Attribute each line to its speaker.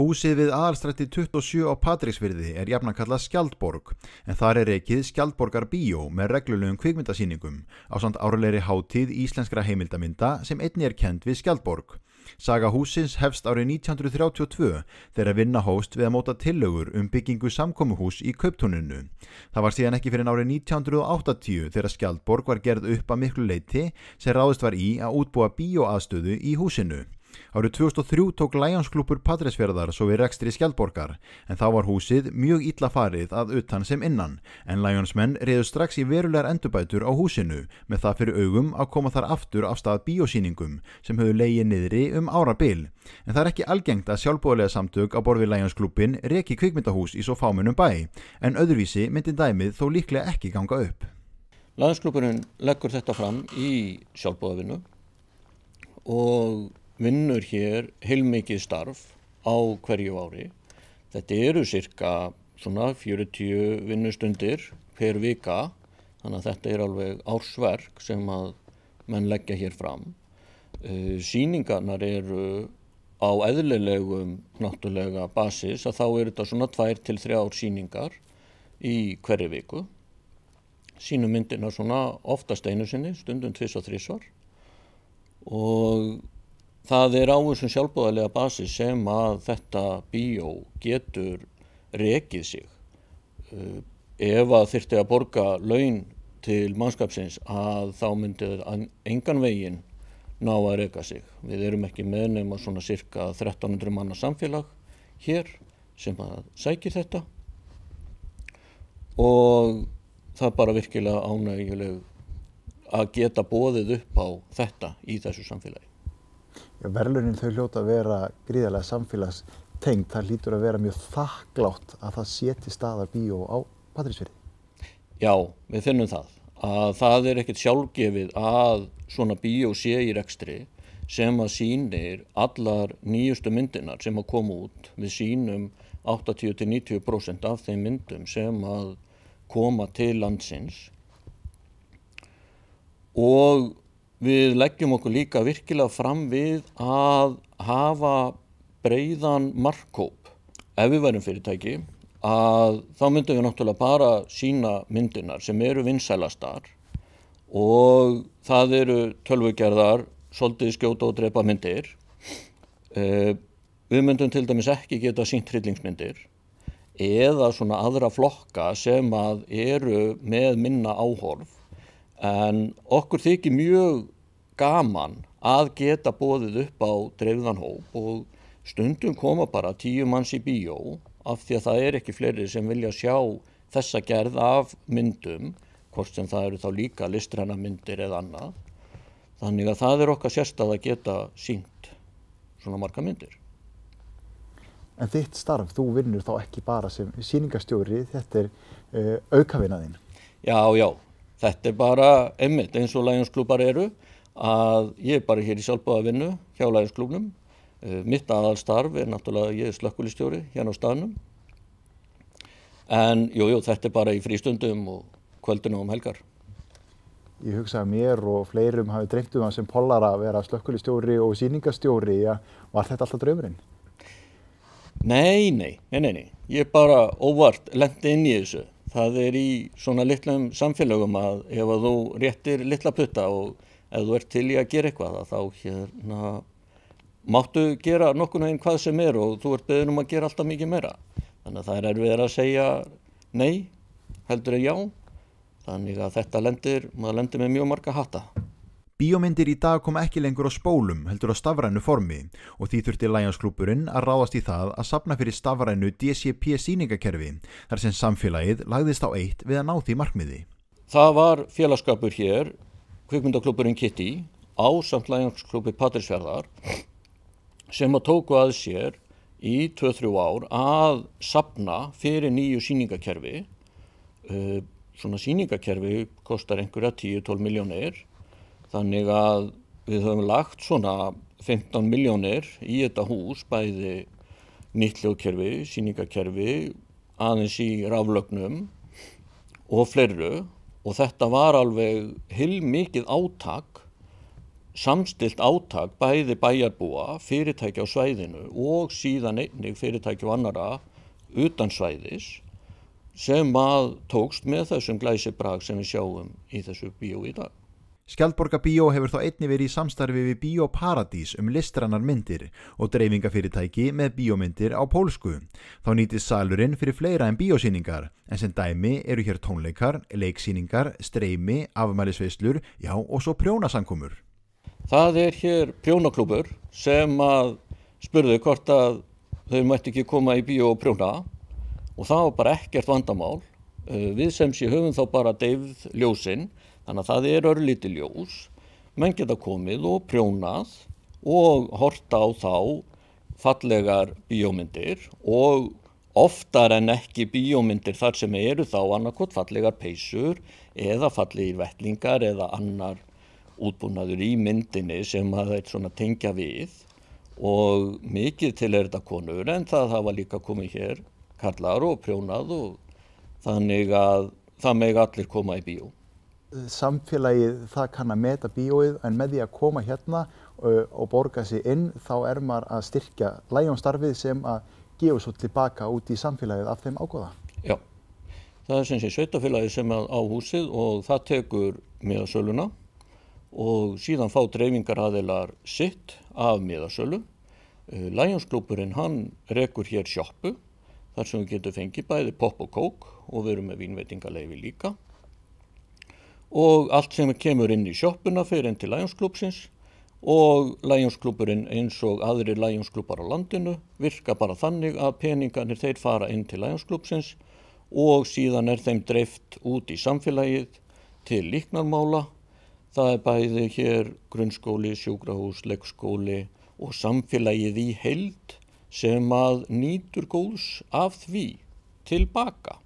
Speaker 1: Húsið við Aðalstræti 27 á Patreksfirði jafnan kallað Skjaldborg, en þar rekið Skjaldborgar bíó með reglulegum kvikmyndasýningum ásamt árlegri hátíð íslenskra heimildarmynda sem einnig kennd við Skjaldborg. Saga hússins hefst árið 1932 þegar vinna hófst við að móta tillögur byggingu samkomuhús í Kauptúninu. Það var síðan ekki fyrr en árið 1980 þegar Skjaldborg var gerð upp að miklu leyti sem ráðist var í að útbúa bíóaðstöðu í húsinu. Árið 2003 tók Lionsklúbbur Patreksfjarðar svo við rekstri Skjaldborgar, en þá var húsið mjög illa farið að utan sem innan, en Lionsmenn réðu strax í verulegar endurbætur á húsinu með það fyrir augum að koma þar aftur af stað bíósýningum sem höfðu legið niðri árabil. En það er ekki algengt að sjálfboðaliða samtök á borð við Lionsklúbbin reki kvikmyndahús í svo fámennum bæ, en öðruvísi myndi dæmið þó líklega ekki ganga upp.
Speaker 2: Lionsklúbburinn leggur þetta fram í sjálfboðavinnu og vinnur hér heilmikið starf á hverju ári. Þetta eru sirka 40 vinnustundir per vika, þannig að þetta er alveg ársverk sem að menn leggja hér fram. Sýningarnar eru á eðlilegum náttúrulega basis að þá eru þetta 2 til 3 sýningar í hverju viku. Sýnum myndirnar oftast einu sinni, stundum 2 og 3 og það er á þessum sjálfboðaliða basis sem að þetta bíó getur rekið sig. Ef að þyrfti að borga laun til mannskapsins að þá myndi engan veginn ná að reka sig. Við erum ekki með nema cirka 1300 manna samfélag hér sem að sækir þetta og það er bara virkilega ánægjuleg að geta boðið upp á þetta í þessu samfélagi.
Speaker 3: Verðlaunin þau hljóta að vera gríðarlega samfélagstengt. Það hlýtur að vera mjög þakklátt að það sé til staðar bíó á Patreksfirði.
Speaker 2: Já, við finnum það. Að það er ekkert sjálfgefið að svona bíó sé í rekstri sem að sýnir allar nýjustu myndirnar sem að koma út. Við sýnum 80-90% af þeim myndum sem að koma til landsins. Og við leggjum okkur líka virkilega fram við að hafa breiðan markhóp. Ef við værum fyrirtæki, að þá myndum við náttúrulega bara sýna myndirnar sem eru vinsælastar og það eru tölvugerðar, svolítið skjóta og drepa myndir. Við myndum til dæmis ekki geta sýnt hryllingsmyndir eða aðra flokka sem að eru með minna áhorf. En okkur þykir mjög gaman að geta boðið upp á dreifðan hóp og stundum koma bara 10 manns í bíó af því að það er ekki fleiri sem vilja sjá þessa gerð af myndum, hvort sem það eru þá líka listrænar myndir eða annað. Þannig að það er okkar sérstæða að geta sýnt svona marga myndir.
Speaker 3: En þitt starf, þú vinnur þá ekki bara sem sýningarstjóri, þetta aukavinnaðinn.
Speaker 2: Já. Þetta er bara einmitt eins og Lionsklúbbar eru að ég er bara hér í sjálfboðavinnu hjá Lionsklúbbnum. Mitt aðalstarf er náttúrulega ég er slökkvilistjóri hérna á staðnum. En þetta er bara í frístundum og kvöldinu helgar.
Speaker 3: Ég hugsa að mér og fleirum hafi dreymt það sem pollara að vera slökkvilistjóri og sýningarstjóri. Var þetta alltaf draumurinn?
Speaker 2: Nei. Ég bara óvart lenti inn í þessu. Það er í svona litlum samfélögum að ef að þú réttir litla putta og ef þú ert til í að gera eitthvað þá máttu gera nokkurn veginn hvað sem er og þú ert beðinn að gera alltaf mikið meira. Þannig að það er erfiðara að segja nei heldur en já. Þannig að maður lendir með mjög marga hatta.
Speaker 1: Bíómyndir í dag koma ekki lengur á spólum, heldur á stafrænu formi og því þurfti Lionsklúbburinn að ráðast í það að safna fyrir stafrænu DCP sýningakerfi þar sem samfélagið lagðist á eitt við að ná því markmiði.
Speaker 2: Það var félagskapur hér, kvikmyndaklúbburinn Kitty, ásamt Lionsklúbbi Patreksfjarðar sem að tóku að sér í 2-3 ár að safna fyrir nýju sýningakerfi. Svona sýningakerfi kostar einhverja 10-12 milljónir. Þannig að við höfum lagt 15 milljónir í þetta hús, bæði nýtt hljóðkerfi, sýningakerfi, aðeins í raflögnum og fleiru. Og þetta var alveg heilmikið átak samstillt átak bæði bæjarbúa, fyrirtæki á svæðinu og síðan einnig fyrirtæki og annara utan svæðis sem að tókst með þessum glæsibrag sem við sjáum í þessu bíó í dag.
Speaker 1: Skjaldborgarbíó hefur þá einnig verið í samstarfi við Bíóparadís listrænar myndir og dreifingafyrirtæki með bíómyndir á pólsku. Þá nýtist salurinn fyrir fleira en bíósýningar, en sem dæmi eru hér tónleikar, leiksýningar, streymi, afmælisveislur, já og svo prjónasamkomur.
Speaker 2: Það hér prjónaklúbbur sem að spurðu hvort að þau mætti ekki koma í bíó og prjóna og það var bara ekkert vandamál. Við sem sé höfum þá bara deyfð ljósin, þannig að það örlítið ljós. Menn geta komið og prjónað og horta á þá fallegar bíómyndir og oftar en ekki bíómyndir þar sem eru þá annarkot fallegar peysur eða fallegir vettlingar eða annar útbúnaður í myndinni sem að þeir svona tengja við og mikið til þetta konur en það hafa líka komið hér karlar og prjónað og þannig að það mega allir koma í bíó.
Speaker 3: Samfélagið það kann að meta bíóið en með því að koma hérna og borga sig inn þá maður að styrkja Lions-starfið sem að gefa svo tilbaka út í samfélagið af þeim ágóða.
Speaker 2: Já, það sem sé sveitafélagið sem á húsið og það tekur miðasöluna og síðan fá dreifingaraðilar sitt af miðasölu. Lions-klúbburinn hann rekur hér sjoppu þar sem við getum fengið bæði popp og kók og við erum með vínveitingaleyfi líka. Og allt sem kemur inn í sjoppuna fer inn til Lions-klúbbsins og Lions-klúbburinn eins og aðrir Lions-klúbbar á landinu virka bara þannig að peningarnir þeir fara inn til Lions-klúbbsins og síðan þeim dreift út í samfélagið til líknarmála. Það bæði hér grunnskóli, sjúkrahús, leikskóli og samfélagið í heild sem að nýtur góðs af því tilbaka.